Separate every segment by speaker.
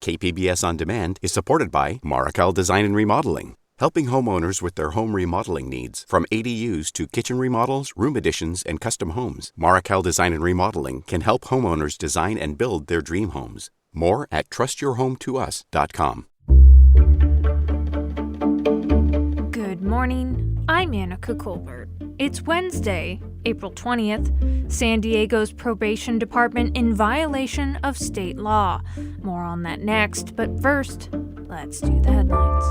Speaker 1: KPBS On Demand is supported by Marrocale Design and Remodeling, helping homeowners with their home remodeling needs. From ADUs to kitchen remodels, room additions, and custom homes, Marrocale Design and Remodeling can help homeowners design and build their dream homes. More at trustyourhometous.com.
Speaker 2: Good morning. I'm Annika Colbert. It's Wednesday, April 20th. San Diego's probation department in violation of state law. More on that next, but first, let's do the headlines.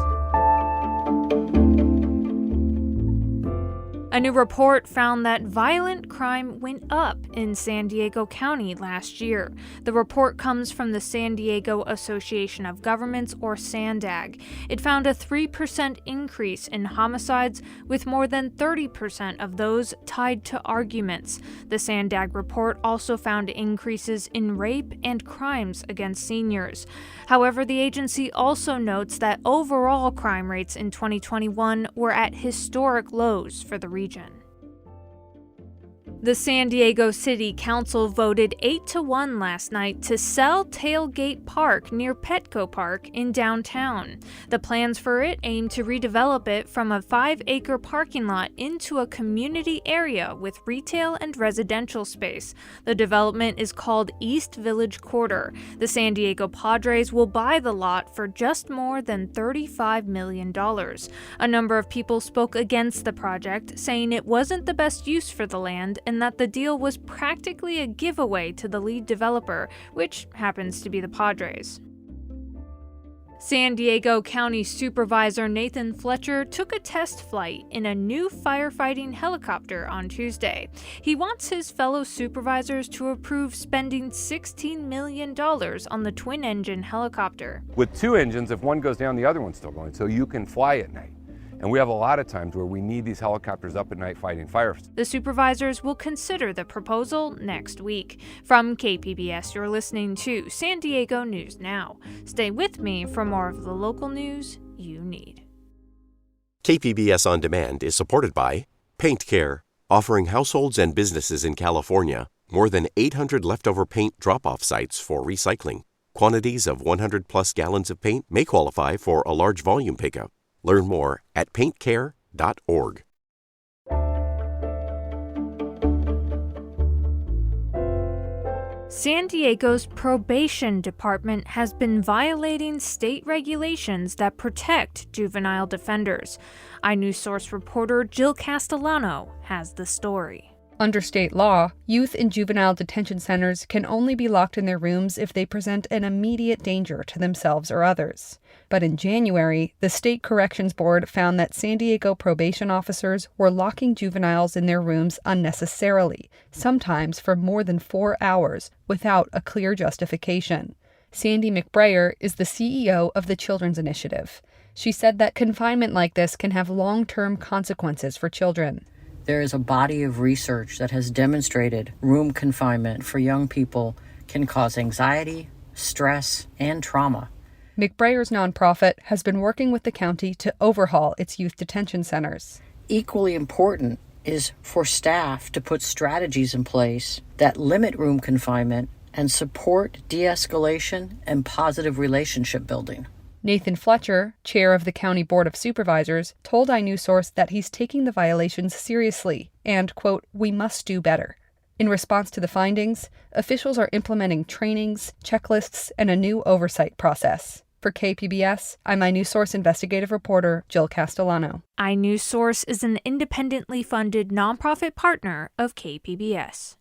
Speaker 2: A new report found that violent crime went up in San Diego County last year. The report comes from the San Diego Association of Governments, or SANDAG. It found a 3% increase in homicides, with more than 30% of those tied to arguments. The SANDAG report also found increases in rape and crimes against seniors. However, the agency also notes that overall crime rates in 2021 were at historic lows for the region. The San Diego City Council voted 8-1 last night to sell Tailgate Park near Petco Park in downtown. The plans for it aim to redevelop it from a 5-acre parking lot into a community area with retail and residential space. The development is called East Village Quarter. The San Diego Padres will buy the lot for just more than $35 million. A number of people spoke against the project, saying it wasn't the best use for the land and that the deal was practically a giveaway to the lead developer, which happens to be the Padres. San Diego County Supervisor Nathan Fletcher took a test flight in a new firefighting helicopter on Tuesday. He wants his fellow supervisors to approve spending $16 million on the twin-engine helicopter.
Speaker 3: With two engines, if one goes down, the other one's still going, so you can fly at night. And we have a lot of times where we need these helicopters up at night fighting fires.
Speaker 2: The supervisors will consider the proposal next week. From KPBS, you're listening to San Diego News Now. Stay with me for more of the local news you need.
Speaker 1: KPBS On Demand is supported by Paint Care, offering households and businesses in California more than 800 leftover paint drop-off sites for recycling. Quantities of 100-plus gallons of paint may qualify for a large volume pickup. Learn more at paintcare.org.
Speaker 2: San Diego's probation department has been violating state regulations that protect juvenile defenders. iNewsSource reporter Jill Castellano has the story.
Speaker 4: Under state law, youth in juvenile detention centers can only be locked in their rooms if they present an immediate danger to themselves or others. But in January, the State Corrections Board found that San Diego probation officers were locking juveniles in their rooms unnecessarily, sometimes for more than 4 hours, without a clear justification. Sandy McBrayer is the CEO of the Children's Initiative. She said that confinement like this can have long-term consequences for children.
Speaker 5: There is a body of research that has demonstrated room confinement for young people can cause anxiety, stress, and trauma.
Speaker 4: McBrayer's nonprofit has been working with the county to overhaul its youth detention centers.
Speaker 5: Equally important is for staff to put strategies in place that limit room confinement and support de-escalation and positive relationship building.
Speaker 4: Nathan Fletcher, chair of the County Board of Supervisors, told iNewsSource that he's taking the violations seriously and, quote, "we must do better." In response to the findings, officials are implementing trainings, checklists, and a new oversight process. For KPBS, I'm iNewsSource investigative reporter Jill Castellano.
Speaker 2: iNewsSource is an independently funded nonprofit partner of KPBS.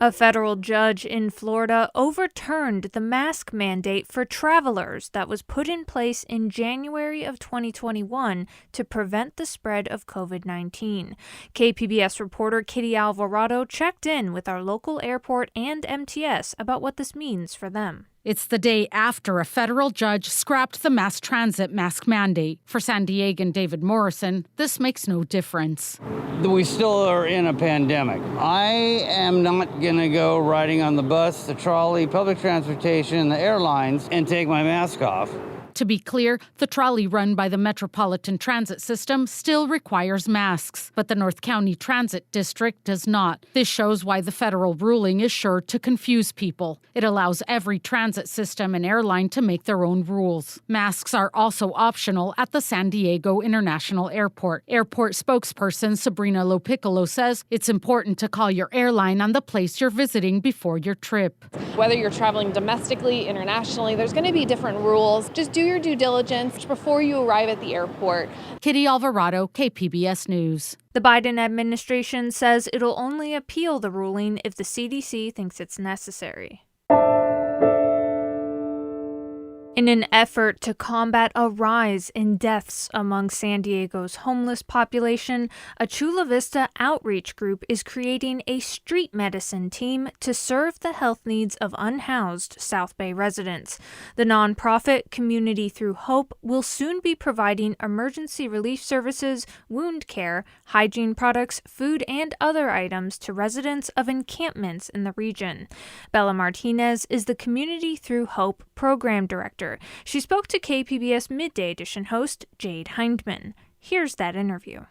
Speaker 2: A federal judge in Florida overturned the mask mandate for travelers that was put in place in January of 2021 to prevent the spread of COVID-19. KPBS reporter Kitty Alvarado checked in with our local airport and MTS about what this means for them.
Speaker 6: It's the day after a federal judge scrapped the mass transit mask mandate. For San Diegan David Morrison, this makes no difference.
Speaker 7: We still are in a pandemic. I am not going to go riding on the bus, the trolley, public transportation, the airlines, and take my mask off.
Speaker 6: To be clear, the trolley run by the Metropolitan Transit System still requires masks, but the North County Transit District does not. This shows why the federal ruling is sure to confuse people. It allows every transit system and airline to make their own rules. Masks are also optional at the San Diego International Airport. Airport spokesperson Sabrina Lopiccolo says it's important to call your airline on the place you're visiting before your trip.
Speaker 8: Whether you're traveling domestically, internationally, there's going to be different rules. Just do your due diligence before you arrive at the airport.
Speaker 6: Kitty Alvarado, KPBS News.
Speaker 2: The Biden administration says it'll only appeal the ruling if the CDC thinks it's necessary. In an effort to combat a rise in deaths among San Diego's homeless population, a Chula Vista outreach group is creating a street medicine team to serve the health needs of unhoused South Bay residents. The nonprofit Community Through Hope will soon be providing emergency relief services, wound care, hygiene products, food, and other items to residents of encampments in the region. Bella Martinez is the Community Through Hope program director. She spoke to KPBS Midday Edition host Jade Hindman. Here's that interview.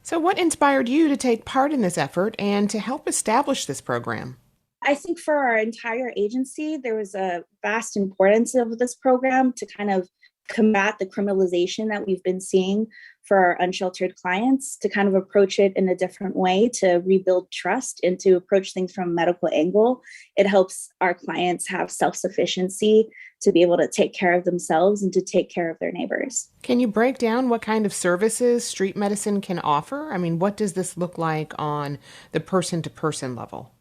Speaker 9: So what inspired you to take part in this effort and to help establish this program?
Speaker 10: I think for our entire agency, there was a vast importance of this program to kind of combat the criminalization that we've been seeing for our unsheltered clients, to kind of approach it in a different way, to rebuild trust and to approach things from a medical angle. It helps our clients have self-sufficiency to be able to take care of themselves and to take care of their neighbors.
Speaker 9: Can you break down what kind of services street medicine can offer? I mean, what does this look like on the person-to-person level?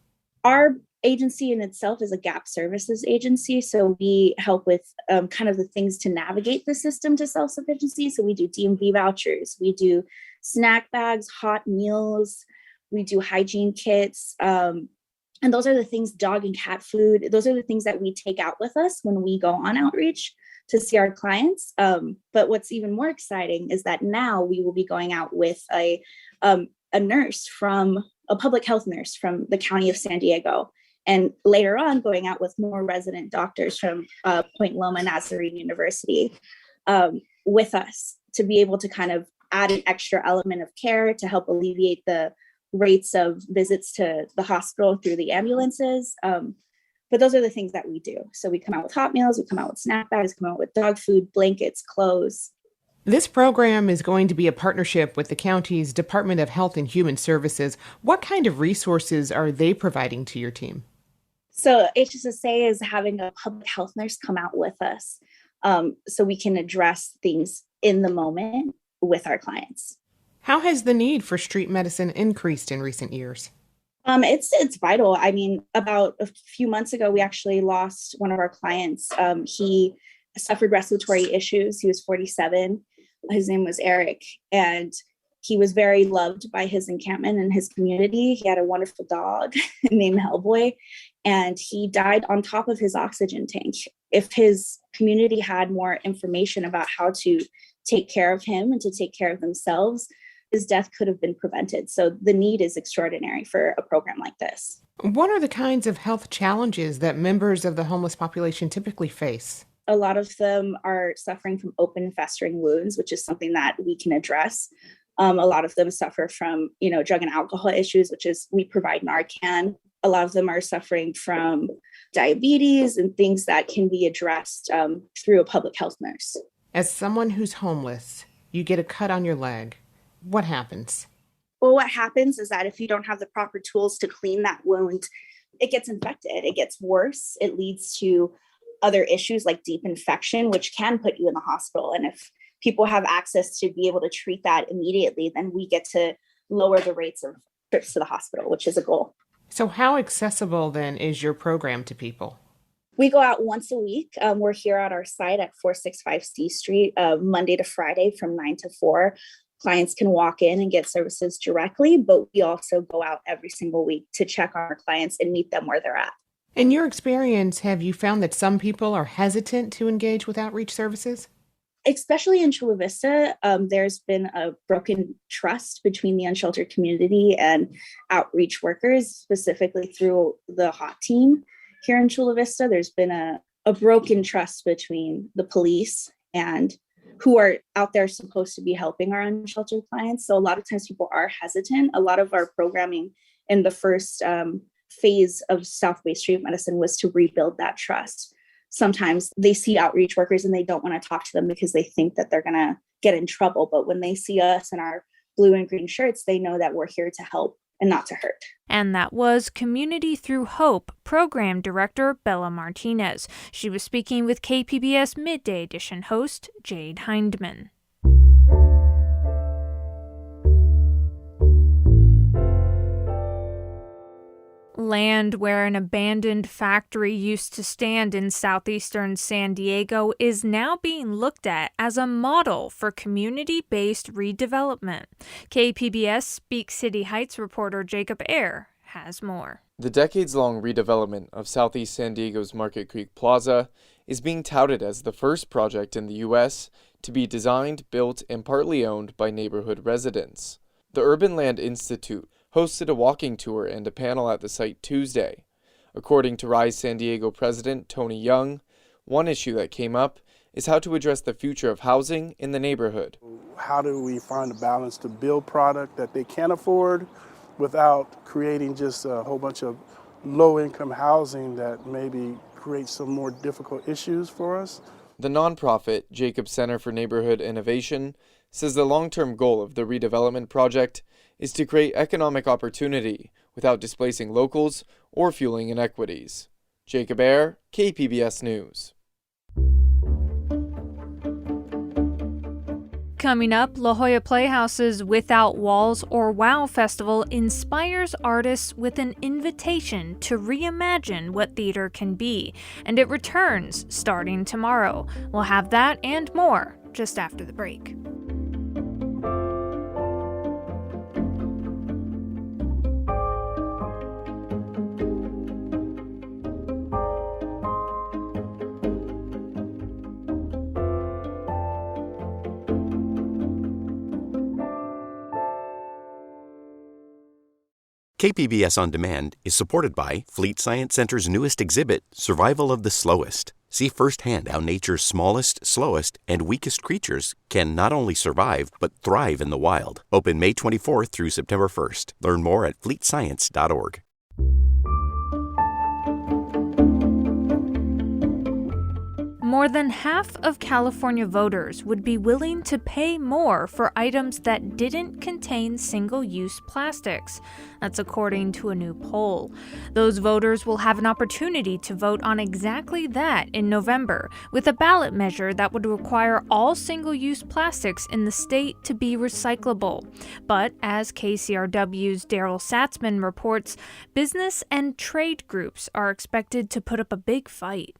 Speaker 10: Our agency in itself is a gap services agency. So we help with kind of the things to navigate the system to self-sufficiency. So we do DMV vouchers, we do snack bags, hot meals, we do hygiene kits. And those are the things, dog and cat food, those are the things that we take out with us when we go on outreach to see our clients. But what's even more exciting is that now we will be going out with a nurse from a public health nurse from the County of San Diego. And later on, going out with more resident doctors from Point Loma Nazarene University with us to be able to kind of add an extra element of care to help alleviate the rates of visits to the hospital through the ambulances. But those are the things that we do. So we come out with hot meals, we come out with snack bags, come out with dog food, blankets, clothes.
Speaker 9: This program is going to be a partnership with the county's Department of Health and Human Services. What kind of resources are they providing to your team?
Speaker 10: So HSSA is having a public health nurse come out with us so we can address things in the moment with our clients.
Speaker 9: How has the need for street medicine increased in recent years?
Speaker 10: It's vital. I mean, about a few months ago, we actually lost one of our clients. He suffered respiratory issues. He was 47. His name was Eric, and he was very loved by his encampment and his community. He had a wonderful dog named Hellboy, and he died on top of his oxygen tank. If his community had more information about how to take care of him and to take care of themselves, his death could have been prevented. So the need is extraordinary for a program like this.
Speaker 9: What are the kinds of health challenges that members of the homeless population typically face?
Speaker 10: A lot of them are suffering from open festering wounds, which is something that we can address. A lot of them suffer from, drug and alcohol issues, which is we provide Narcan. A lot of them are suffering from diabetes and things that can be addressed through a public health nurse.
Speaker 9: As someone who's homeless, you get a cut on your leg. What happens?
Speaker 10: Well, what happens is that if you don't have the proper tools to clean that wound, it gets infected. It gets worse. It leads to other issues like deep infection, which can put you in the hospital. And if people have access to be able to treat that immediately, then we get to lower the rates of trips to the hospital, which is a goal.
Speaker 9: So how accessible then is your program to people?
Speaker 10: We go out once a week. We're here at our site at 465 C Street, Monday to Friday from 9 to 4. Clients can walk in and get services directly, but we also go out every single week to check on our clients and meet them where they're at.
Speaker 9: In your experience, have you found that some people are hesitant to engage with outreach services?
Speaker 10: Especially in Chula Vista, there's been a broken trust between the unsheltered community and outreach workers, specifically through the HOT team here in Chula Vista. There's been a broken trust between the police and who are out there supposed to be helping our unsheltered clients. So a lot of times people are hesitant. A lot of our programming in the first phase of South-based street medicine was to rebuild that trust. Sometimes they see outreach workers and they don't want to talk to them because they think that they're going to get in trouble. But when they see us in our blue and green shirts, they know that we're here to help and not to hurt.
Speaker 2: And that was Community Through Hope Program Director Bella Martinez. She was speaking with KPBS Midday Edition host Jade Hindman. Land where an abandoned factory used to stand in southeastern San Diego is now being looked at as a model for community-based redevelopment. KPBS Speak City Heights reporter Jacob Ayer has more.
Speaker 11: The decades-long redevelopment of Southeast San Diego's Market Creek Plaza is being touted as the first project in the U.S. to be designed, built, and partly owned by neighborhood residents. The Urban Land Institute hosted a walking tour and a panel at the site Tuesday. According to Rise San Diego President Tony Young, one issue that came up is how to address the future of housing in the neighborhood.
Speaker 12: How do we find a balance to build product that they can afford without creating just a whole bunch of low-income housing that maybe creates some more difficult issues for us?
Speaker 11: The nonprofit Jacobs Center for Neighborhood Innovation says the long-term goal of the redevelopment project is to create economic opportunity without displacing locals or fueling inequities. Jacob Ayer, KPBS News.
Speaker 2: Coming up, La Jolla Playhouse's Without Walls or WOW Festival inspires artists with an invitation to reimagine what theater can be, and it returns starting tomorrow. We'll have that and more just after the break.
Speaker 1: KPBS On Demand is supported by Fleet Science Center's newest exhibit, Survival of the Slowest. See firsthand how nature's smallest, slowest, and weakest creatures can not only survive, but thrive in the wild. Open May 24th through September 1st. Learn more at fleetscience.org.
Speaker 2: More than half of California voters would be willing to pay more for items that didn't contain single-use plastics. That's according to a new poll. Those voters will have an opportunity to vote on exactly that in November, with a ballot measure that would require all single-use plastics in the state to be recyclable. But as KCRW's Daryl Satzman reports, business and trade groups are expected to put up a big fight.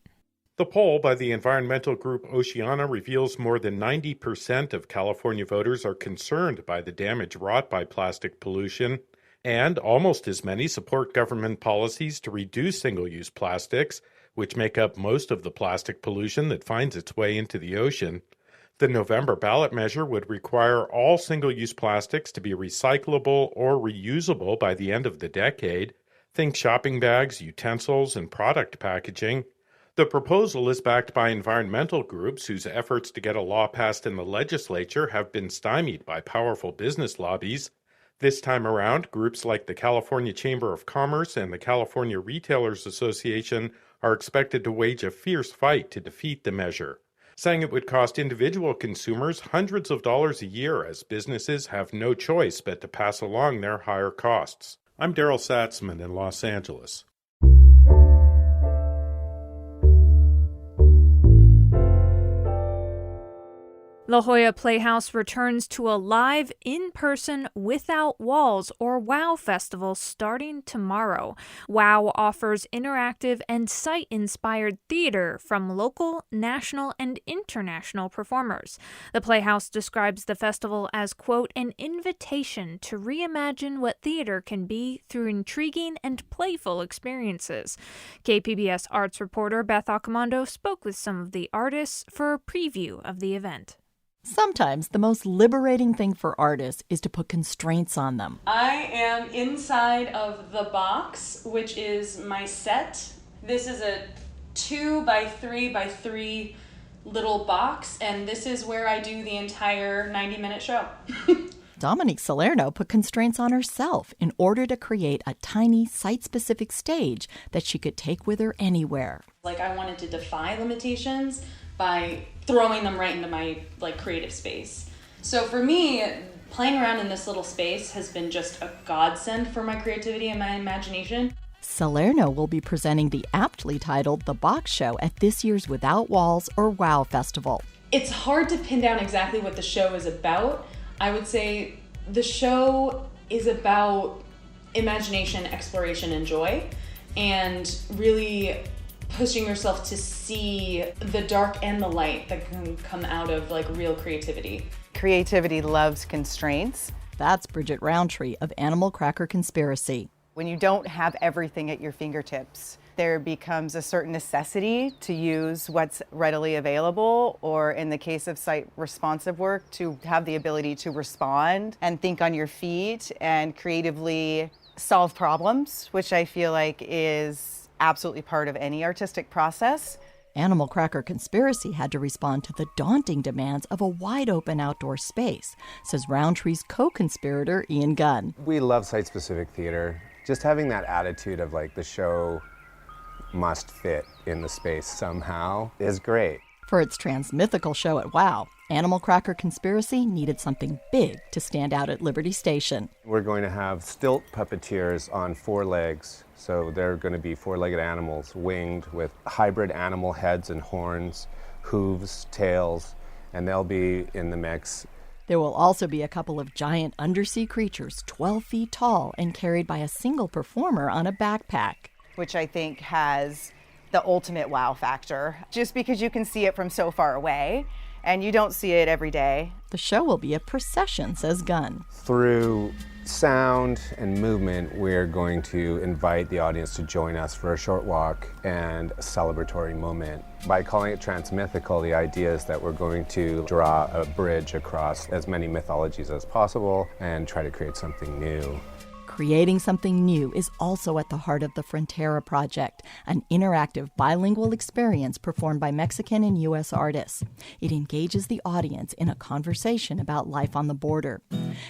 Speaker 13: The poll by the environmental group Oceana reveals more than 90% of California voters are concerned by the damage wrought by plastic pollution, and almost as many support government policies to reduce single-use plastics, which make up most of the plastic pollution that finds its way into the ocean. The November ballot measure would require all single-use plastics to be recyclable or reusable by the end of the decade. Think shopping bags, utensils, and product packaging. The proposal is backed by environmental groups whose efforts to get a law passed in the legislature have been stymied by powerful business lobbies. This time around, groups like the California Chamber of Commerce and the California Retailers Association are expected to wage a fierce fight to defeat the measure, saying it would cost individual consumers hundreds of dollars a year as businesses have no choice but to pass along their higher costs. I'm Daryl Satzman in Los Angeles.
Speaker 2: La Jolla Playhouse returns to a live, in-person, Without Walls or WOW Festival starting tomorrow. WOW offers interactive and site-inspired theater from local, national, and international performers. The Playhouse describes the festival as, quote, an invitation to reimagine what theater can be through intriguing and playful experiences. KPBS arts reporter Beth Accomando spoke with some of the artists for a preview of the event.
Speaker 14: Sometimes the most liberating thing for artists is to put constraints on them.
Speaker 15: I am inside of the box, which is my set. This is a 2 by 3 by 3 little box, and this is where I do the entire 90-minute show.
Speaker 14: Dominique Salerno put constraints on herself in order to create a tiny, site-specific stage that she could take with her anywhere.
Speaker 15: Like, I wanted to defy limitations by throwing them right into my creative space. So for me, playing around in this little space has been just a godsend for my creativity and my imagination.
Speaker 14: Salerno will be presenting the aptly titled The Box Show at this year's Without Walls or WOW Festival.
Speaker 15: It's hard to pin down exactly what the show is about. I would say the show is about imagination, exploration, and joy, and really pushing yourself to see the dark and the light that can come out of real creativity.
Speaker 16: Creativity loves constraints.
Speaker 14: That's Bridget Roundtree of Animal Cracker Conspiracy.
Speaker 16: When you don't have everything at your fingertips, there becomes a certain necessity to use what's readily available, or in the case of site-responsive work, to have the ability to respond and think on your feet and creatively solve problems, which I feel like is absolutely part of any artistic process.
Speaker 14: Animal Cracker Conspiracy had to respond to the daunting demands of a wide-open outdoor space, says Roundtree's co-conspirator Ian Gunn.
Speaker 17: We love site-specific theater. Just having that attitude of the show must fit in the space somehow is great.
Speaker 14: For its transmythical show at WOW, Animal Cracker Conspiracy needed something big to stand out at Liberty Station.
Speaker 17: We're going to have stilt puppeteers on 4 legs. So they're going to be 4-legged animals, winged, with hybrid animal heads and horns, hooves, tails, and they'll be in the mix.
Speaker 14: There will also be a couple of giant undersea creatures 12 feet tall and carried by a single performer on a backpack,
Speaker 16: which I think has the ultimate wow factor, just because you can see it from so far away, and you don't see it every day.
Speaker 14: The show will be a procession, says Gunn.
Speaker 17: Through sound and movement, we're going to invite the audience to join us for a short walk and a celebratory moment. By calling it transmythical, the idea is that we're going to draw a bridge across as many mythologies as possible and try to create something new.
Speaker 14: Creating something new is also at the heart of the Frontera Project, an interactive bilingual experience performed by Mexican and U.S. artists. It engages the audience in a conversation about life on the border.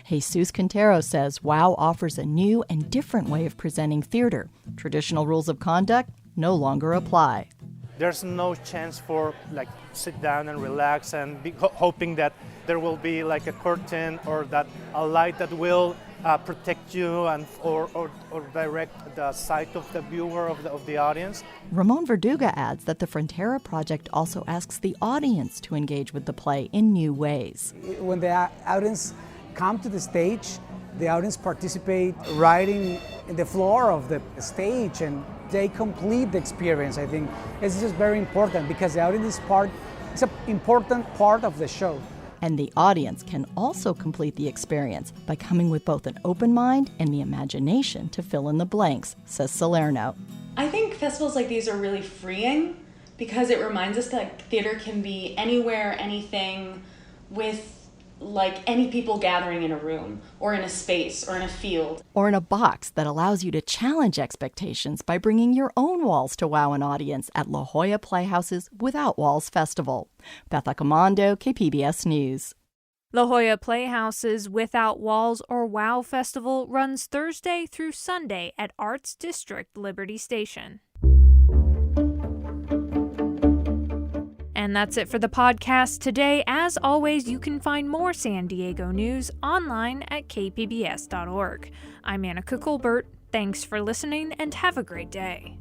Speaker 14: Jesus Quintero says WOW offers a new and different way of presenting theater. Traditional rules of conduct no longer apply.
Speaker 18: There's no chance for sit down and relax and be hoping that there will be a curtain or that a light that will protect you and or direct the sight of the viewer of the audience.
Speaker 14: Ramon Verduga adds that the Frontera Project also asks the audience to engage with the play in new ways.
Speaker 19: When the audience come to the stage, the audience participate right in the floor of the stage, and they complete the experience. I think it's just very important because the audience is an important part of the show.
Speaker 14: And the audience can also complete the experience by coming with both an open mind and the imagination to fill in the blanks, says Salerno.
Speaker 15: I think festivals like these are really freeing because it reminds us that theater can be anywhere, anything, with any people gathering in a room or in a space or in a field.
Speaker 14: Or in a box that allows you to challenge expectations by bringing your own walls to wow an audience at La Jolla Playhouse's Without Walls Festival. Beth Accomando, KPBS News.
Speaker 2: La Jolla Playhouse's Without Walls or WOW Festival runs Thursday through Sunday at Arts District Liberty Station. And that's it for the podcast today. As always, you can find more San Diego news online at kpbs.org. I'm Annika Colbert. Thanks for listening and have a great day.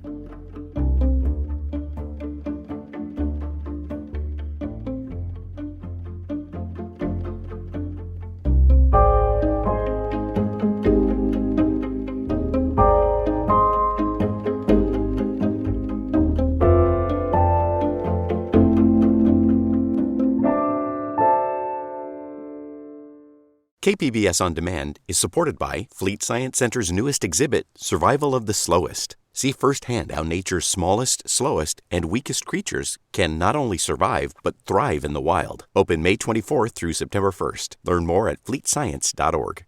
Speaker 1: KPBS On Demand is supported by Fleet Science Center's newest exhibit, Survival of the Slowest. See firsthand how nature's smallest, slowest, and weakest creatures can not only survive, but thrive in the wild. Open May 24th through September 1st. Learn more at fleetscience.org.